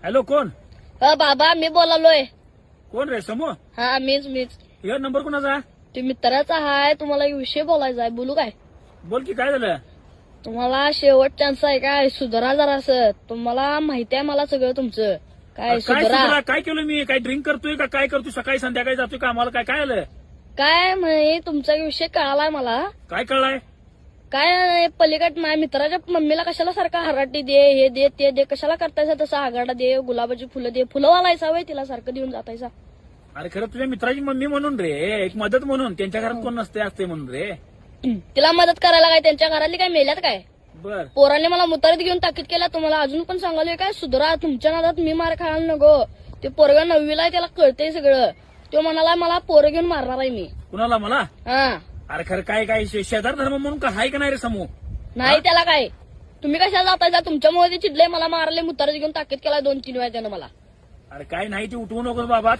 Hello, कोण बाबा मी बोलालोय. कोण रे? समूह हा मीच. या नंबर कोणाचा? ते मित्राचा हाय. तुम्हाला एक विषय बोलायचा आहे. बोलू काय? बोल की, काय झालं? तुम्हाला शेवट चान्स आहे काय? सुधारा जरासं. तुम्हाला माहिती आहे मला सगळं तुमचं. काय काय सुधारा? सुधरा? काय केलं मी? काय ड्रिंक करतोय का? काय करतोय? सकाळी संध्याकाळी जातोय का? आम्हाला काय आलं? काय म्हणे तुमचा विषय कळालाय मला. काय कळलाय? काय पलीकड माझ्या मित्राच्या मम्मीला कशाला सारखा हराटी दे, हे दे ते दे, कशाला करतायसा तसा आगाडा दे, गुलाबाची फुलं दे, फुलं वालायचा वय तिला सारखं देऊन जातायसा. अरे खरं तुझ्या मित्राची मम्मी म्हणून रे, एक मदत म्हणून. त्यांच्या घरात कोण नसते असते म्हणून रे. तिला मदत करायला काय त्यांच्या घरातली काय मेल्यात काय? बर. पोराने मला मुतारीत घेऊन ताकीद केला. तुम्हाला अजून पण सांगालोय काय सुधरा. तुमच्या नादात मी मार खायला नको. ते पोरगा 9वीला आहे, त्याला कळतंय सगळं. तो म्हणाला मला पोरं घेऊन मारणार आहे मी. कुणाला? मला? हा अरे खरं काय शेजार धर्म म्हणून का हाय का नाही रे समूह? नाही त्याला काय. तुम्ही कशाला जातायचा? तुमच्यामुळे ते चिडले, मला मारले, मुतारीत घेऊन ताकीद केला 2-3 वेळा त्यानं मला. अरे काय नाही, ते उठवू नको बाबा.